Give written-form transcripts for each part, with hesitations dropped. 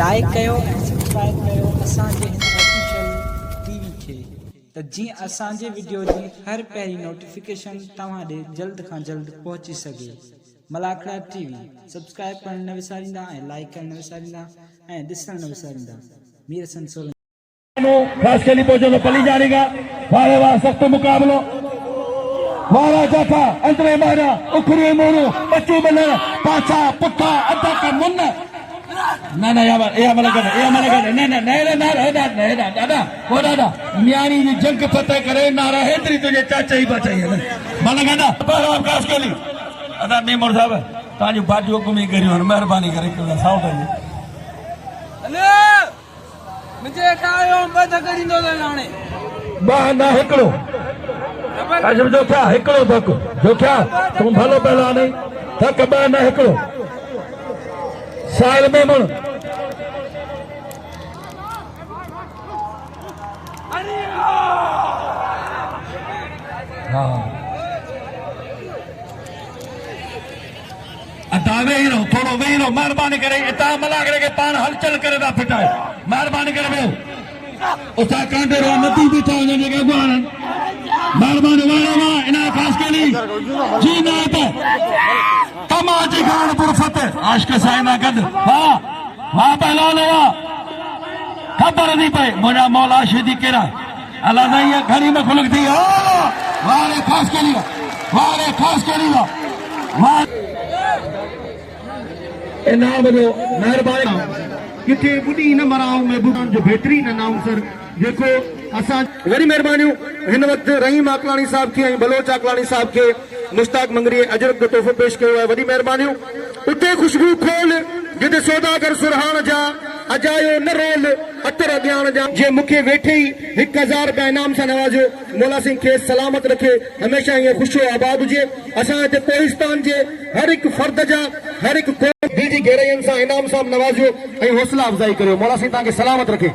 Like कयो ऐं subscribe कयो असांजे हिन ऑफिशियल टीवी खे त जीअं असांजे वीडियो जी हर पहिरीं नोटिफिकेशन तव्हां ॾे जल्द खां जल्द पहुची सघे। मलाखड़ा टीवी सब्सक्राइब करण न विसारींदा ऐं लाइक करण न विसारींदा ऐं ॾिसण न विसारींदा। मीर हसन सोलंकी खास के लिए पहुंचो पली जानेगा वारे वाह सख्त मुकाबलो वारा जाता अंतरे मारा उखरे मोरो बच्चू बना पाछा पुट्ठा अद्धा का मुन्न ना ना या मलगन ना दादा वो दादा मियानी जी जंग फतेह करे नारा हेतरी तुझे चाचा ही बचाई मलगन पर खास के लिए अदा मेमोर साहब ताजू बाजू हुकुम ही करियो मेहरबानी करे के साउथ अले मुझे खायो बद करिंदो लाणे बा ना हिकड़ो आजम जो क्या हिकड़ो तक जो क्या तुम भलो पहला नहीं थक बा ना हिकड़ो साल में मन दावे ही रहो थोड़ो वेही रहो मेहरबानी करे इता मला करे के पान हलचल करे दा फिटाए मेहरबानी करे वो उसा कांटे रो नती बिठा वने के गुआन मेहरबानी वाला वाह इना खास के लिए जी ना तो तमाजी खान पर फतेह आशिक साइना कद वाह वाह पहला लवा खबर नहीं पे मुझा मौला शेदी केरा अल्लाह नहीं घड़ी में खुलक दी वारे खास के लिए वाह इनाम जो मेहरबानी किथे बुढ़ी न मराऊं में बुढ़ान जो बेहतरीन अनाउंसर जेको असां वरी मेहरबानियूं हिन वक्त रहीम आकलानी साहब के बलोच आकलानी साहब के मुश्ताक मंगरी अजरक जो तोहफो पेश कयो है वरी मेहरबानियूं उते खुशबू खोल जिते सौदागर सुरहान जा अजायो न रोल अतर अज्ञान जा जे मुखे वेठे ही 1000 रुपया इनाम से नवाजो मौला सिंह के सलामत रखे हमेशा ये खुशो आबाद हुए असां हिते पाकिस्तान जे हर एक फर्द जा हर एक दिल जी गहराइयन से इनाम साहब नवाजो ऐं हौसला अफजाई करियो मौला सिंह तव्हांखे सलामत रखे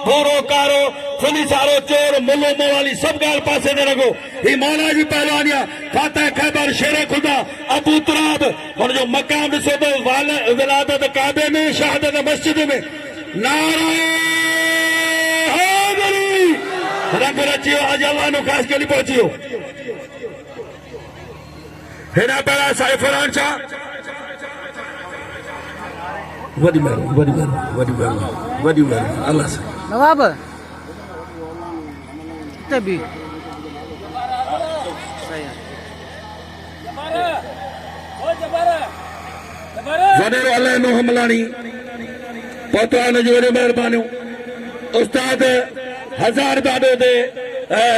भोरो कारो खुली सारो चोर मुल्लो मोवाली सब गाल पासे न रखो ही मौला जी पहलवानिया फातह खैबर शेर खुदा अबू तुराब और जो मकाम ॾिसो तो विलादत काबे में शहादत मस्जिद में नारे हैदरी रब रचियो आज अल्लाह नो खास के लिए पहुंचियो हेना पड़ा साईं फरहान शाह वडी अल्लाह से नवाब तभी वडेरो अल्लाह नो हमलानी पतवान जो मेहरबानियों उस्ताद 1000 रुपया दे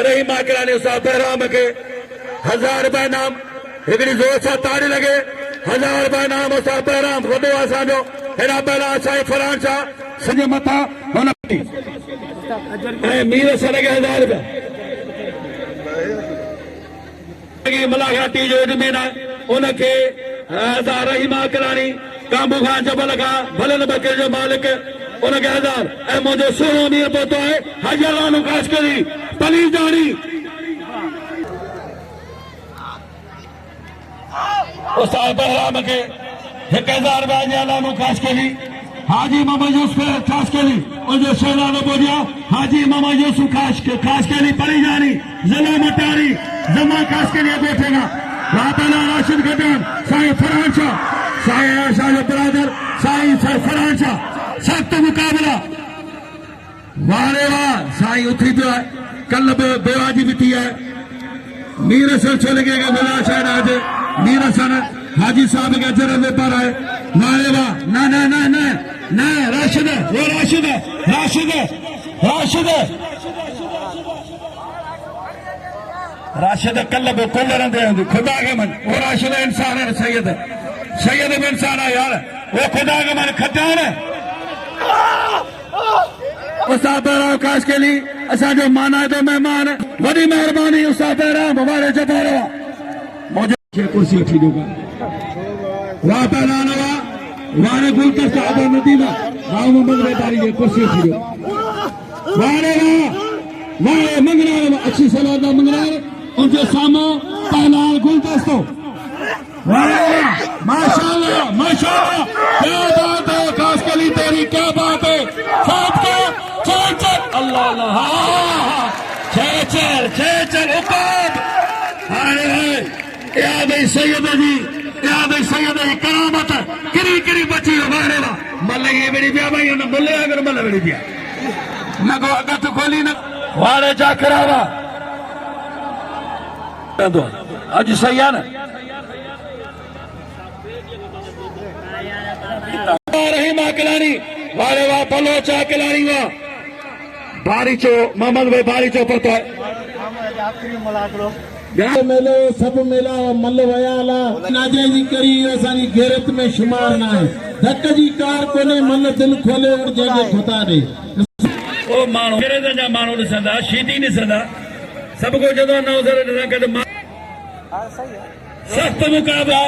रहीम आकलानी उस्ताद बहराम के 1000 रुपया नाम हिकड़ी जोर सां ताड़ी लगे 1000 रुपया नाम उस्ताद बहराम वडो असांजो हेॾा पहिला साईं फरहान शाह सॼे मथां हुन ऐं मीर सर खे 1000 रुपया मलाखड़ा टी जो ज़मीन आहे उनखे रहीम आकलानी कांबू खां जबल खां भलन बकरे जो मालिक उनखे 1000 ऐं मुंहिंजो सोनो मीर पहुतो आहे हाजी अल्लाह ख़ासि करी पली जानी उस्ताद बहराम के 1000 रुपया अल्लाह खास के लिए हाजी मामा यूसुफ खास के लिए और जो शहजादा बोलिया हाजी मामा यूसुफ खास के लिए पड़ी जानी जिला मटारी जमा खास के लिए बैठेगा राताना राशिद गदन साईं फरहान शाह जो ब्रदर साईं फरहान शाह सख्त मुकाबला वारे वाह साईं उठी पियो है कल बेवाजी भी थी है मीर हसन छोले के गुला शायद आज मीर हसन हाजी साहब के जरदे पर है वारे वाह ना ना ना ना ना राशिद वो राशिद कल कुल रहंदे खुदा के मन वो राशिद इंसान है सैयद भी इंसान है यार वो खुदा के मन खटान है उस्ताद बहराम खास के लिए असांजो माना तो मेहमान वॾी मेहरबानी उस्ताद बहराम हमारे जबारो मुझे कुर्सी उठी दूंगा वाह पहला नवा वारे गुलदस्ता आदर नदीमा गाँव मोहम्मद रेदारी ये कुर्सी उठी दो वारे वारे मंगनार अच्छी सलादा मंगनार उनके सामो पहला गुलदस्तो वारे माशाल्लाह माशाल्लाह या भाई सैयद जी, या भाई सैयद जी करामत किरी किरी बची हो वारे वा मल ये बड़ी पिया भाई न बोले अगर मल बड़ी पिया न को अगत खोली न वारे जा करावा तो आज सही है ना रही मां कलानी वारे वा पलो चा कलानी वा बारी चो मोहम्मद भाई बारी चो पतो है मेलो सब मेला मल वयाला नाजायजी करी असानी गैरत में शुमार ना है धक जी कार कोने मल दिल खोले उड़ जगे खुदा ने ओ मानो केरे जा मानो ॾिसंदा शीदी ॾिसंदा सब को जदो नौज़र ॾिसंदा कद सख्त मुकाबला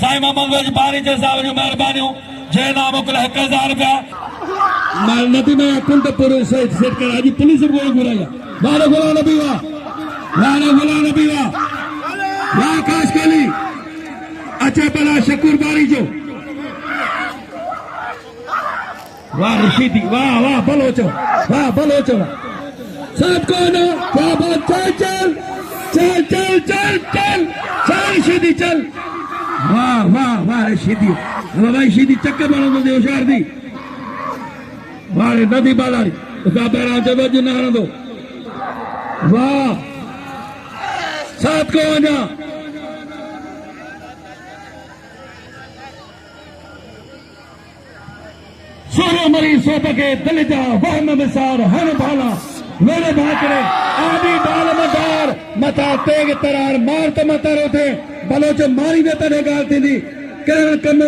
साईं मोहम्मद भाई बारी चो साहब जो मेहरबानियूं जे नाम मोकल 1000 रुपया माल नदी में कुंड पूरे सेट कर आज पुलिस को घुराया बारे गुलाम नबी वाह वाह काश केली अच्छा पला शकूर बारी जो वाह रशीदी वाह बलोचो सब को ना क्या बात चल रशीदी चल वाह रशीदी भाई शीदी चक्कर मारो दे होशियार दी वाह नदी बालारी उसका पैरा जब न हणंदो वाह साथ को आजा सोनो मरी सोपके दिल जा वहम मिसार हर भाला मेरे भाकरे आदि डाल मदार मथा तेग तरार मार तो मता रोते बलोच मारी दे तने गाल थी करण कम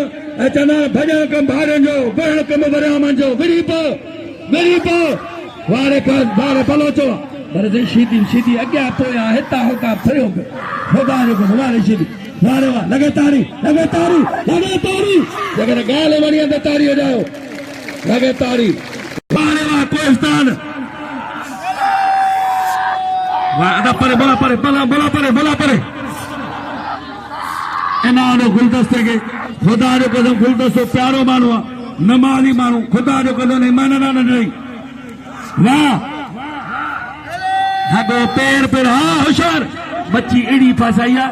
चना भजन कम भारण जो वरण कम वरामन जो विरी पो वारे कर वारे बलोचो बरदे शीदी अग्या पोया हिता होका फरियो खुदा जो हमारे शीदी वारे वाह लगे तारी जगह गाल वणिया त तारी हो जाओ लगे तारी वारे वाह कोस्तान वाह अदा परे बोला परे इनानो गुलदस्ते के खुदा जो कदम गुलदस्तो प्यारो मानो नमाजी मानो खुदा जो कदम नहीं मानना नहीं वाह हगो पैर हाँ होशियार बच्ची एड़ी फसाइया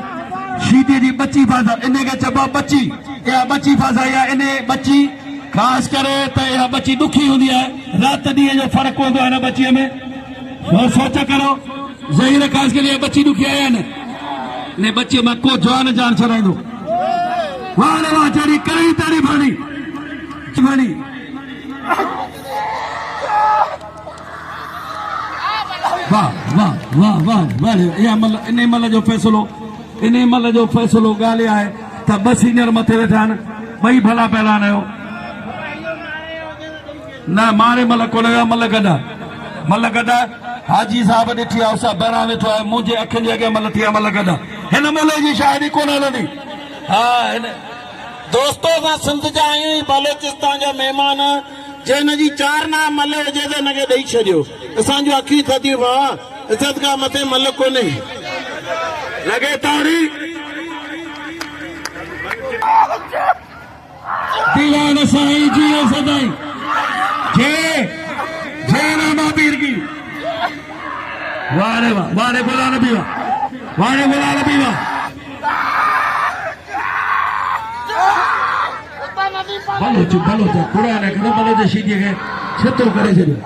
शीदी जी बच्ची फसा इन्हें के चबा बच्ची या बच्ची फसाइया इन्हें बच्ची खास करे तो यह बच्ची दुखी होती है रात ॾींहं जो फर्क होता है ना बच्ची में सोचा करो ज़हीर खास के लिए बच्ची दुखी आया ने बच्ची में को जान छड़ाईंदो वाह चढ़ी कई तारी भाणी वाह या मतलब इन मल जो फैसलो ॻाल्हि आहे त 2 सीनियर मथे वेठा आहिनि ॿई भला पहलान आहियो न मारे मल कोन मल गॾा हाजी साहब ॾिठी आहे उसा ॿाहिरां वेठो आहे मुंहिंजे अखियुनि जे अॻियां मल थी आहे मल गॾा हिन मल जी शायदि कोन हलंदी हा दोस्तों असां सिंध जा आहियूं बलोचिस्तान जा महिमान जंहिं जी 4 ना मल हुजे त हिनखे ॾेई छॾियो असांजो अखियूं थधियूं भाउ इज़त खां मथे मल कोन्हे लगे ताड़ी दीवान साईं जी सदाई जे नामा पीर की वारे बोला नबी वाह भलो कुरान है भले जे शीदीअ खे छतो करे छॾियो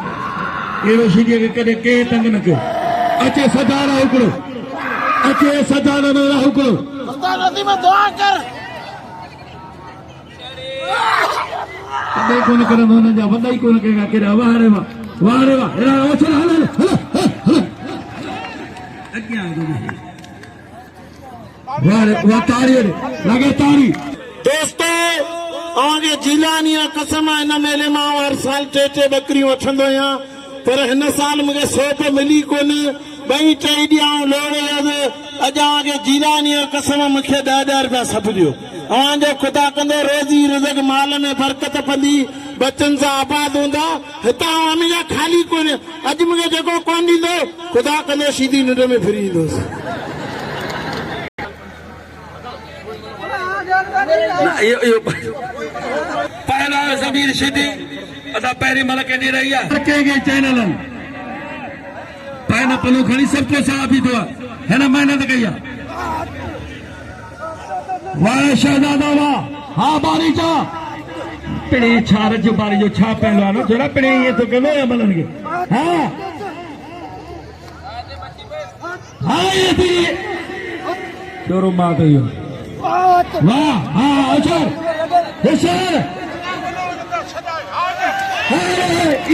अहिड़ो शीदीअ खे कॾहिं कंहिं तंग न कयो अचे सदारा हिकिड़ो अचे सदारा मेरा हिकिड़ो कॾहिं कोन करंदो हुननि जा वॾा ई कोन करेगा केॾा वारे वाह हलो अॻियां वाह ताड़ी लगे ताड़ी दोस्तों आगे जिलानी कसम इन मेले में हर साल 3 बकरियों वठंदो आहियां पर हिन साल मुझे सोप मिली कोने बई चई दिया लोड़े अज आगे जिलानी कसम मुझे 10,000 रुपया सब दियो जो खुदा कंदो रोजी रिज़क माल में बरकत पवंदी बच्चन से आबाद हूंदा हितां हमेशा खाली कोने अज मुझे जेको कोन ॾींदो खुदा कंदो सीधी निंड में फिरी ईंदुसि पहला ज़मीर शीदी अदा पहिरीं मल के रही है के चैनल पाइनएप्पल खणी सबको साफ ही थो हिन मेहनत कई वाह शहजादा वाह हाँ बारी चा पिणे छा रज बारी जो छा पहलवान जरा पिणे ये तो कनो या मलन के हाँ हाँ ये थी चोरो माँ कहियो वाह हाँ अच्छा होशियार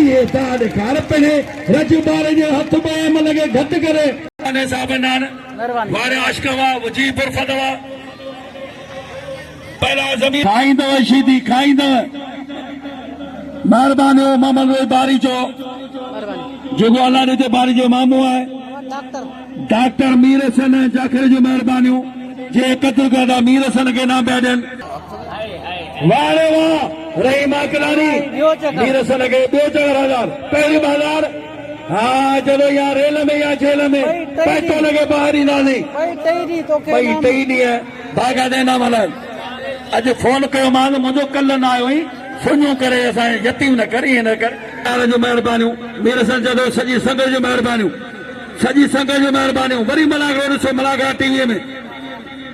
ये ताड़ कार पिणे रज बारी जो हथ में लगे घट करे अने साहब नान वारे आशकवा वजीपुर फतवा पहला जमीन खाईंदव शीदी खाईंदव महिरबानी हो मोहम्मद बारी जो जेको अल्लाह ॾिठे बारी जो मामू आहे डॉक्टर मीर हसन जाखिर जो महिरबानी जे कत्ल कदा मीर हसन के नाम पिया ॾियनि वाह रे वाह रहीम अकलानी मीर हसन के ॿियो 4000 पहिरीं बाज़ार हाँ चलो यार रेल में या जेल में पैसो लगे बाहर ही ना नहीं भाई टई ॾींहं भागा देना मलन अज फोन कयो मान मुझो कल न आयो ही सुनियो करे असा यतीम न कर ये न कर यार जो मेहरबानियूं मेरे सन जदो सजी संगत जो मेहरबानियूं सजी संगत जो मेहरबानियूं वरी मलागो ॾिसो मलागा टीवी में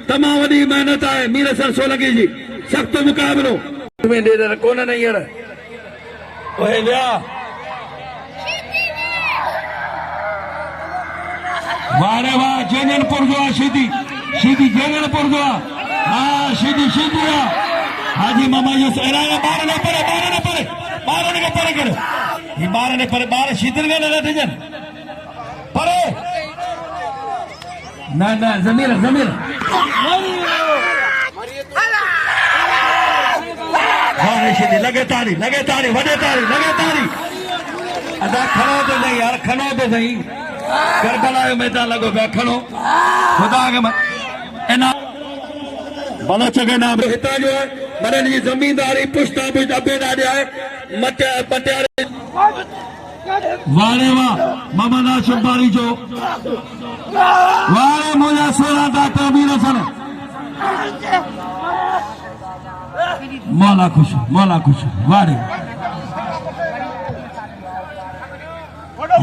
तमाम वॾी मेहनत आहे मीर सन सोलंकी जी सख्त मुक़ाबिलो में ॾेर कोन न हींअर ओए विया वाह रे वाह जैनपुर जो आहे शीदी जैनपुर जो आहे हाँ शीदी हाजी मामा जो सहराया बार न परे करे ये बार ने परे बार शीतल में न ठजन परे ना जमीर हाँ शीदी लगे तारी वडे तारी अदा खड़ो तो नहीं यार खड़ो तो नहीं करबला जो मैदान लगो पिया खड़ो खुदा के एना भला चगे नाम हितां जो है मनन जी जमींदारी पुश्ता पुश्त अबे ॾाढे आहे पटियारे वारे वाह मोहम्मद आशिफ बारी जो वारे मुंहिंजा सोना डॉक्टर मीर हसन मौला खुश वारे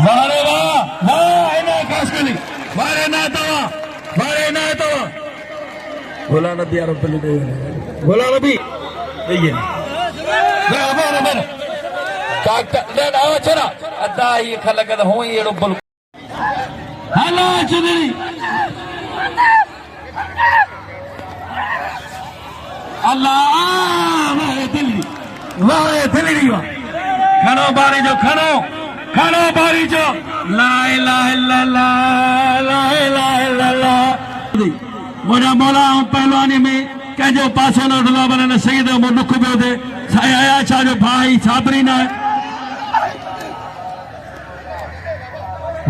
वारे वाह इना खास कली वारे ना तवा भोला नबी यार भोला नबी ये मेरे डॉक्टर ले आओ चला अदा ये खलक हो ये रुबल हेलो चुदरी अल्लाह वाह दिल्ली खनो बारी जो ला इलाहा इल्लल्लाह मुझा मौला पहलवानी में कंहिंजो पासो न ढुला वञनि सईद मूं दुख पियो थिए आया छा जो भाई छाबरी न आहे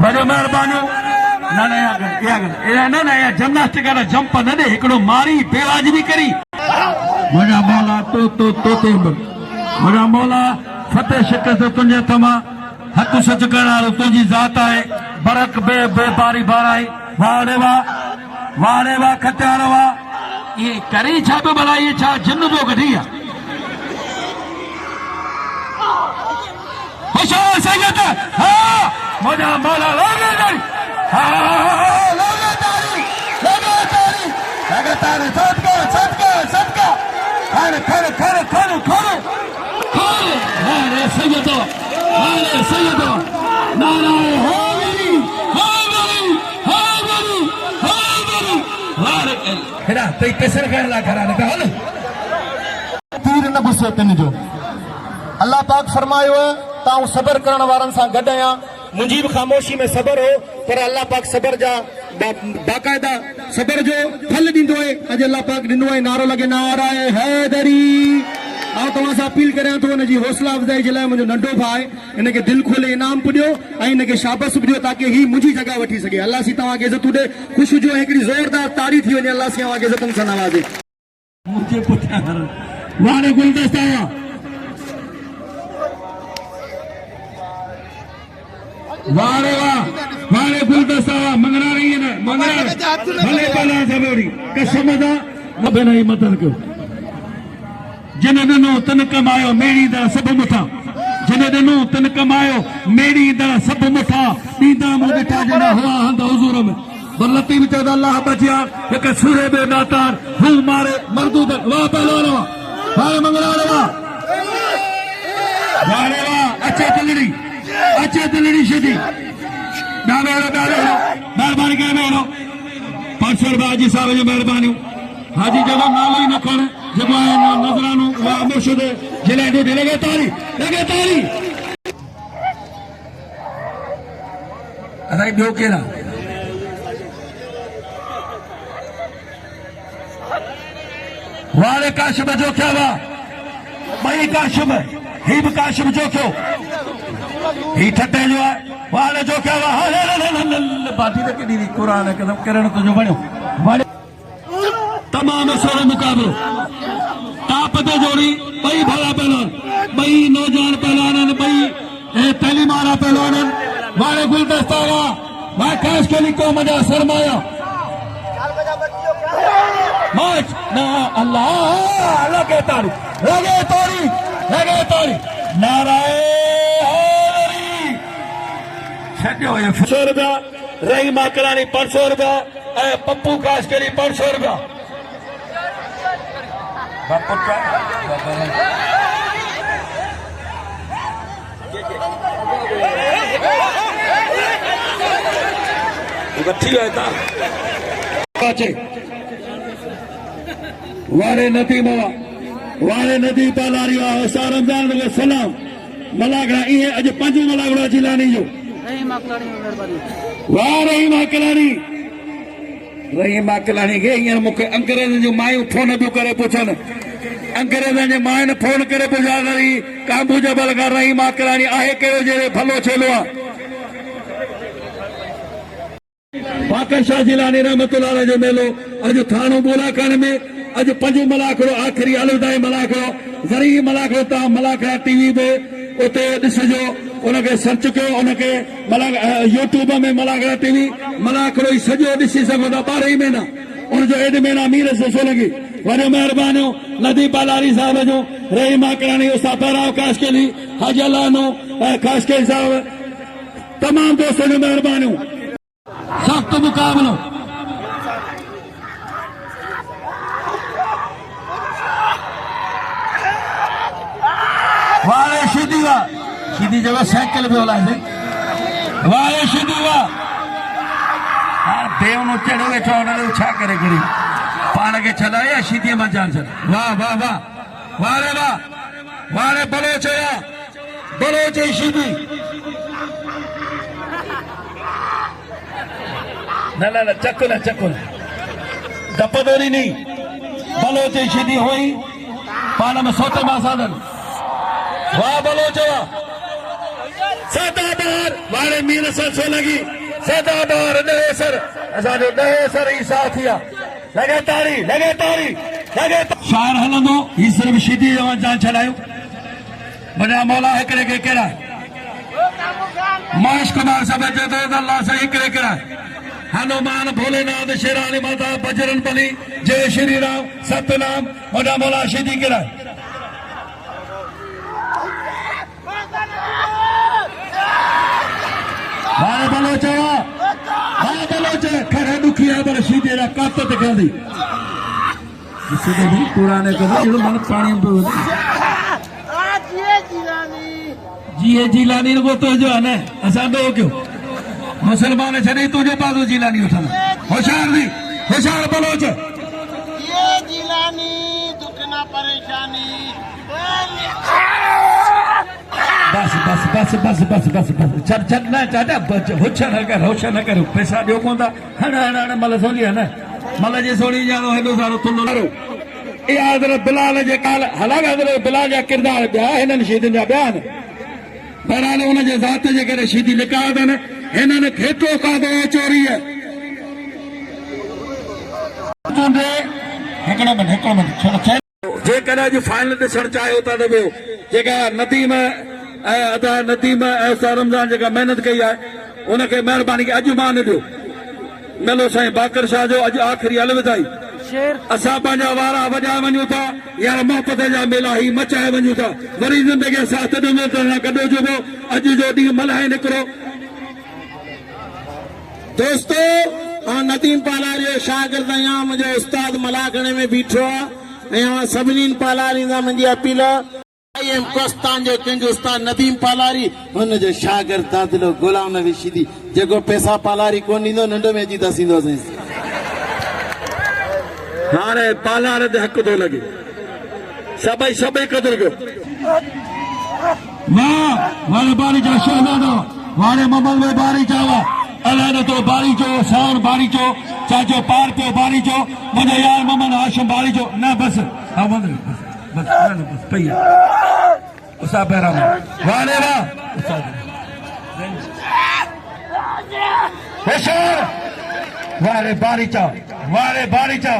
वॾो महिरबानियूं न जिम्नास्टिक वारा जंप न ॾे हिकिड़ो मारी बेवाजिबी करी मुंहिंजा मौला मुंहिंजा मौला फतेह शिकस्त तुंहिंजे हथ मां हक़ सच करण वारो तुंहिंजी ज़ात आहे बरक बे बारी बाराई वाह रे वाह खत्यार वाह ये करे छा पियो भला ये छा जिन पियो कढी आहे होशियार सैयद हाँ मुंहिंजा मौला लगे तारी सदका खर सैयद नाराए हेड़ा तई कसर करण ला खरा न हल तीर न घुसे तिन जो अल्लाह पाक फरमायो ताऊं सबर करण वारन सां गड आया मुंहिंजी भी खामोशी में सबर हो पर अल्लाह पाक सबर जा बाकायदा सबर जो फल ॾींदो आहे अॼु अल्लाह पाक ॾिनो आहे नारो लगे नाराए हैदरी आउं तव्हां सां अपील करियां थो हुनजी हौसला अफ़ज़ाई जे लाइ मुंहिंजो नंढो भाउ आहे हिनखे दिलि खोले इनाम बि ॾियो ऐं हिनखे शाबाश बि ॾियो ताकी ही मुंहिंजी जॻह वठी सघे अल्लाह सी तव्हांखे इज़त ॾे ख़ुशि हुजो हिकिड़ी ज़ोरदार ताड़ी थी वञे अल्लाह सी तव्हांखे इज़तनि सां नवाज़े मुझे पुठियां वारे गुलदस्ता वारे वारे गुलदस्ता मंगना रही है ना मंगना भले भला सबोरी कसम दा नबे नहीं मदद कयो जिन दिनो तन कमायो मेरी दा सब मुठा जिन दिनो तन कमायो मेरी दा सब मुठा दीदा मुझे जना हुआ हंद हुजूर में बल्लती में चौदह अल्लाह बचिया एक सूरे बे नातार हू मारे मर्दू तक वाह पहलवान वाह मंगला वाह वारे वाह अच्छे दिलड़ी सीधी मेहरबानी करे मेरो 500 रुपया हाजी साहब जो मेहरबानी हाजी जगह नालो ही न खण जगह नजरानू वाह मुर्शिद जिले दी लगे तारी अरे ॿियो केरु आहे वारे काशिम जो क्या हुआ ॿई काशिम ही भी काशिम जो क्यों ही ठटे जो है वाले जो क्या हुआ बाटी तक दी कुरान कदम करण तुझो बणियो तमाम सोरो मुकाबलो ताप ते जोड़ी ॿई भला पहलवान ॿई नौजवान पहलवान ॿई तालीम वाला पहलवान वाले गुलदस्ता वाह खास के लिए कौम जा सरमाया माच ना अल्लाह लगे तारी नारायण छो ये 500 रुपया रही माकरानी 500 रुपया पप्पू खास के लिए 500 रुपया बापू का ठीक है वारे नदी बाबा वारे नदी पालारी सा रमजान सलाम मलागड़ा इहे अज 5 मलागड़ा जिलानी जो वाह रहीम अकलानी के हींअर मूंखे अंग्रेज़नि जूं मायूं फोन पियूं करे पुछनि अंग्रेज़नि जे मायुनि फोन करे पुछा करी काबू जबल खां रहीम अकलानी आहे कहिड़ो जहिड़े भलो छेलो आहे बाकर शाह जिलानी रहमतुल्लाह जो मेलो अज थानो बोलाखान में अज 5 मलाखड़ो आखिरी अलविदाई मलाखड़ो ज़री मलाखड़ो ता मलाखड़ा टीवी पे उते ॾिसजो उनखे सर्च कयो उनखे यूट्यूब में मलाखड़ा टीवी मलाखड़ो ई सॼो ॾिसी सघो था 12 महीना उनजो एड महीना मीर से सोलंगी वॾो महिरबानी नदी पालारी साहब जो रहीम आकरानी उस्ताद पहराव काशकेली हाजी अल्लाहनो काशकेली साहब तमाम दोस्तों जो महिरबानी सख्त मुकाबलो वारे सीधी जगह साइकिल पे होला है वारे सीधी वाह देव नो चढ़ो वेठो उन छा करे घड़ी पान के छलाया सीधी में जान छल वाह वाह वाह वारे वाह वारे बलोच सीधी न चक्को न दपदोरी नहीं बलोच सीधी हुई पान में सोते मासादन वाह बलोच सदाबार वारे मीर सर सो लगी सदाबार सर असाजो सर ही साथ थिया लगे तारी शायर हलंदो ही सिर्फ सीधी जवान जान छलायो वॾा मौला हिकिड़े के केड़ा महेश कुमार सब जदो अल्लाह से हिकिड़े केड़ा हनुमान भोलेनाथ शेरानी माता बजरंग बली जय श्री राम सतनाम वॾा मौला सीधी केड़ा वारे बलोच खरे दुखिया पर सीधे कात गांधी पुराने मन पानी जीलानी वो तो जो है ना असा दो क्यों मुसलमान छे तुझे पास जीलानी उठना होशियार बलोच जिलानी दुख ना परेशानी बस छड़ ना चाचा होशियार न कर पैसा ॾियो कोन था हण मल सोली है ना मल जे सोली जानो हेॾो सारो थुल्लो इहा हज़रत बिलाल जे काल हालांकि हज़रत बिलाल जा किरदार ॿिया हिननि शीदियुनि जा ॿिया आहिनि बहरहाल उनजे ज़ात जे करे शीदी लिका अथनि हिननि खेतो खाधो चोरी हिकिड़ो मिनट जेकॾहिं अॼु फाइनल ॾिसणु चाहियो था त ॿियो जेका नदीम रमज़ान जेका महिनत कई आहे उनखे महिरबानी अॼु मां न ॾियो मेलो साईं बाकर शाह जो अॼु आख़िरी अलविदाई असां पंहिंजा वारा वॼाए वञूं था यार मोहबत जा मेला ही मचाए वञूं था वरी ज़िंदगी साथ ॾिनो कॾो चइबो अॼु जो ॾींहुं मल्हाए निकिरो दोस्तो नदीम पालारी जो शागिर्द आहियां मुंहिंजो उस्ताद मलाखणे में बीठो आहे ऐं सभिनी पालारी सां मुंहिंजी अपील कोस्तान जो कंहिंजो उस्ताद नदीम पालारी हुनजो शागिर्द दादिलो गुलाम नबी शीदी जेको पैसा पालारी कोन ॾींदो नंढ में अची था थींदोसीं हाणे पालार ते हक़ थो लॻे सभई क़दुरु कयो वाह वारे बारी जा शहज़ादा वारे ममल में बारी चावा अलाह न तो बारी जो साउन बारी जो चाचो पार पियो बारी जो मुंहिंजो यार ममन हाशिम बारी जो न बस हा बस बस पई उसा पैरा वारे वाह होशियार वारे बारी चा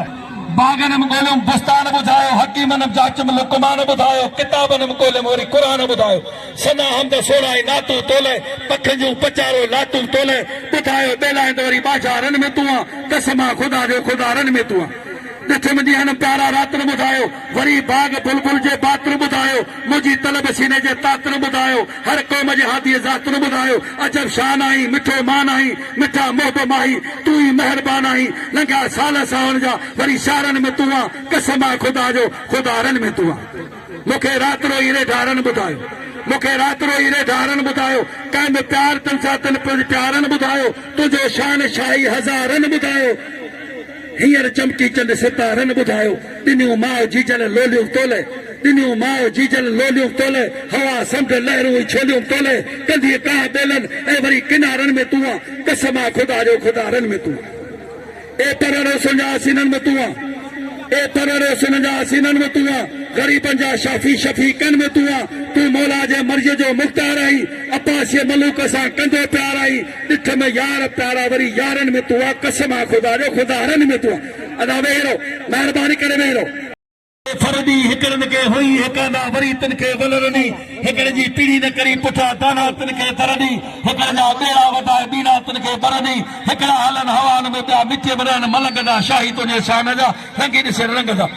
बागन में गोलम बुस्तान बुधायो हकीमन जाचम लुकमान बुधायो किताबन में गोलम वरी कुरान बुधायो सना हमद सोराई नातू तोले पखजू पचारो लातू तोले बुधायो बेला वरी बाजारन में तू कसमा खुदा जो खुदारन में तू ॾिठ मुंहिंजी हन प्यारा रात्र ॿुधायो वरी बाग बुलबुल जे बात्र ॿुधायो मुंहिंजी तलब सीने जे तात्र ॿुधायो हर क़ौम जे हाथी ज़ात्र ॿुधायो अजब शान आई मिठो मान आई मिठा मोहब माही तू ई महिरबान आई लंघा साल सावन जा वरी शारन में तू आहे कसम आहे ख़ुदा जो ख़ुदारन में तू आहे मूंखे रातिरो हीरे ढारन ॿुधायो मूंखे रातिरो हीरे ढारन ॿुधायो कंहिं में प्यार तन सां तन प्यारन ॿुधायो तुंहिंजो शान शाही हज़ारन ॿुधायो हींअर चमकी चंद सितारन ॿुधायो ॾिनियूं माउ जीजल लोलियूं तोले ॾिनियूं माउ जीजल लोलियूं तोले हवा समुंड लहरूं छोलियूं तोले कंदी काह बेलन ऐं वरी किनारनि में तूं आहे कसम आहे ख़ुदा जो ख़ुदारनि में तूं ए पररो सुंजा सीननि में तूं आहे ए पररो सुंजा सीननि में तूं आहे ग़रीबनि जा शाफ़ी शफ़ीक़नि में तूं आहे तूं मौला जे मर्ज़ जो मुख़्तार आई अब्बासीअ मलूक सां कंदो प्यार आई ॾिठ में यार प्यारा वरी यारनि में तूं आहे कसम आहे ख़ुदा जो ख़ुदारनि में तूं आहे अदा वेहो महिरबानी करे वेहो फरदी हिकड़नि खे हुई हिकंदा वरी तिन खे वलरनी हिकड़े जी पीढ़ी न करी पुठा दाना तिन खे तरनी हिकड़ जा बेड़ा वधाए बीड़ा तिन खे भरनी हिकड़ा हलन हवान में ॿिया मिठे में रहनि मलंग जा शाही तुंहिंजे शान जा रंगी ॾिसे रंग जा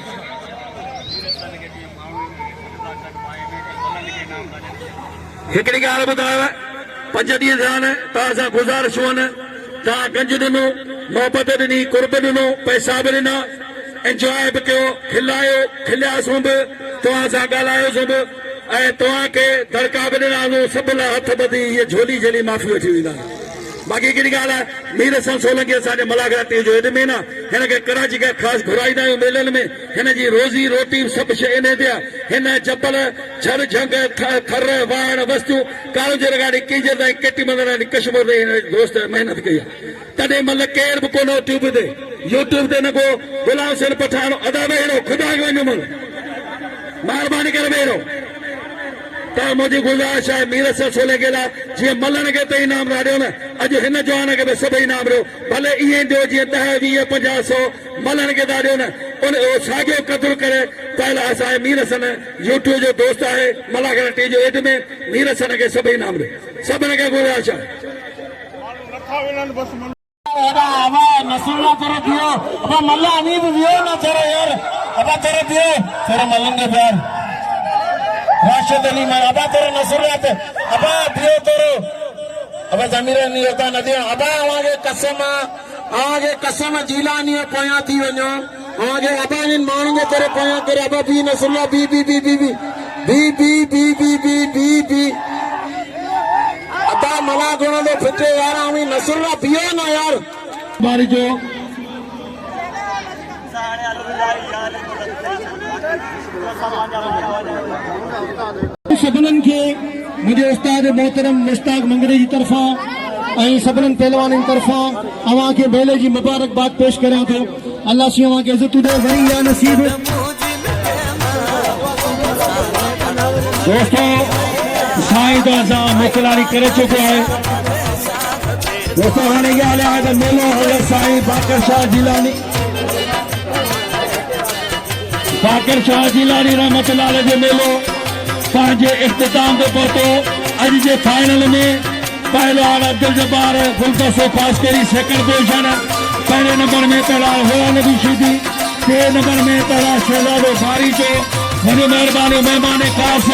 हिकड़ी ॻाल्हि ॿुधायो 5 ॾींहं थिया आहिनि तव्हां सां गुज़ारिशूं आहिनि तव्हां गंज ॾिनो मोहबत ॾिनी कुर्ब ॾिनो पैसा बि ॾिना एंजॉय बि कयो खिलायो खिलियासूं बि तव्हां सां ॻाल्हायोसीं बि ऐं तव्हांखे दड़का बि ॾिनासीं सभु लाइ हथ ॿधी हीअ झोली झली माफ़ी वठी वेंदा बाक़ी कहिड़ी ॻाल्हि आहे मीर सां सोलंकी असांजे मलागरा टे जो हेड में न हिनखे कराची खां ख़ासि घुराईंदा आहियूं मेलनि में हिन जी रोज़ी रोटी सभु शइ इन ते आहे हिन चपल झर झंग थर वाण वस्तू कारो जे गाड़ी कीजर ताईं केटी मंदर कश्मीर ते हिन दोस्त महिनत कई आहे तॾहिं महिल केर बि कोन यूट्यूब ते न को गुलाम हुसैन पठान अदा वेहो ख़ुदा खे वञो महिरबानी करे वेहो त मुंहिंजी गुज़ारिश आहे मीर सां सोलंकी लाइ जीअं मलण खे त इनाम ॾियो न अॼु हिन जवान खे बि सभु इनाम ॾियो भले ईअं ॾियो जीअं 10 20 50 100 मलण खे था ॾियो न उन साॻियो क़दुरु करे पहिला असांजे मीर सन यूट्यूब जो दोस्त आहे मलागरा टे जो हेड में मीर सन खे सभु इनाम ॾियो सभिनी खे गुज़ारिश आहे राशिद अली मैं अबा तेरे नसरत अबा दियो तोरो अबा जमीर नहीं होता न दियो अबा आगे कसम जिलानी पोया थी वनो आगे अबा इन मानू के तेरे पोया करे अबा बी नसरुल्लाह बी बी बी बी बी बी बी बी बी बी बी बी अबा मला गोणो दे फिटे यार आमी नसरुल्लाह बियो ना यार बारी जो सभिनीनि खे मुंहिंजे उस्ताद मोहतरम मुश्ताक मंगरे जी तरफ़ां ऐं सभिनीनि पहलवाननि तरफ़ां अव्हां खे मेले जी मुबारकबाद पेश करियां थो अल्लाह सी अव्हां खे इज़त ॾे वरी या नसीब दोस्तों साईं तो असां मोकलारी करे चुको आहे दोस्तों हाणे इहा ॻाल्हि आहे त मेलो हज़रत साईं बाकर शाह जिलानी रहमतुल्लाह अलैह जो मेलो पंहिंजे इख़्तिताम ते पहुतो अॼु जे फाइनल में पहलवान अब्दुल जब्बार फुलकसो पास करी सेकंड पोजीशन पहले नंबर में पहलवान हुआ नबी शीदी टे नंबर में पहलवान शहजादो बारी जो वॾी महिरबानी महिमान ख़ास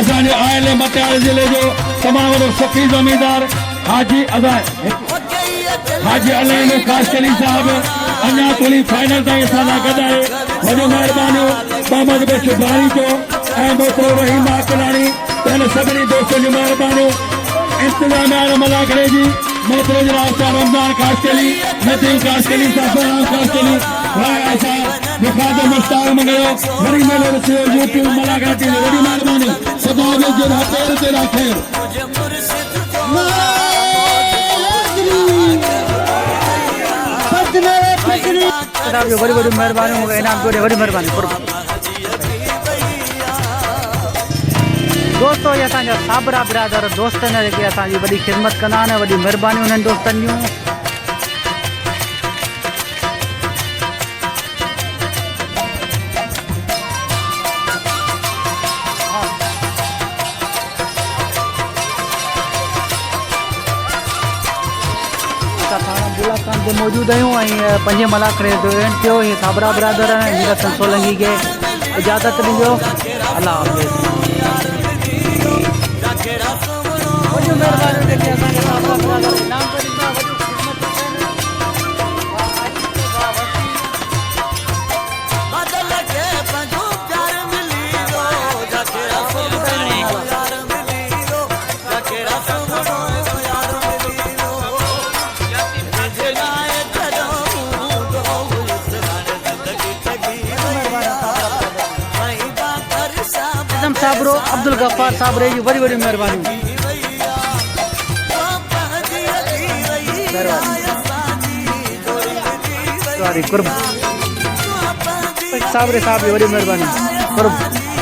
असांजे आयल मटियाला ज़िले जो तमामु वॾो सफ़ी ज़मींदार हाजी अदा हाजी अलाइन काशकली साहब अञा थोड़ी फाइनल ताईं असां सां गॾु आहे वॾियूं महिरबानियूं मोहम्मद बशीर बारी जो ऐं मोहतरम रहीम अकलाणी हिन सभिनी दोस्तनि जूं महिरबानियूं इंतज़ामिया मलाकड़े जी मोहतरम जनाब साहब रमज़ान काशकली नदीम काशकली साहब काशकली राय असां मुखादम मुश्ताक मंगयो वरी मेलो रसियो यूट्यूब मलाकड़ा टीम वॾी महिरबानी सदा जे हथेर ते रखे साहब जो बड़ी बड़ी मेहरबानी होगा इनाम जो बड़ी मेहरबानी दोस्तों ये असांजा साबरा बिरादर दोस्त ने जेके असांजी वॾी ख़िदमत कंदा आहिनि वॾी महिरबानी उन्हनि दोस्तनि जूं मुलाकात में मौजूद आहियूं ऐं पंजे मलाखड़े जो इवेंट थियो ये साबरा बिरादर नीरज सोलंकी के इजाज़त ॾिजो अल्लाह हाफ़िज़ वॾियूं महिरबानियूं जेके असांखे साबरा बिरादर इनाम करे ॾींदा वॾियूं साबरो अब्दुल गफ्फार साहब रे जी बड़ी बड़ी मेहरबानी सॉरी कुर्ब साहब रे साहब बड़ी मेहरबानी कुर्ब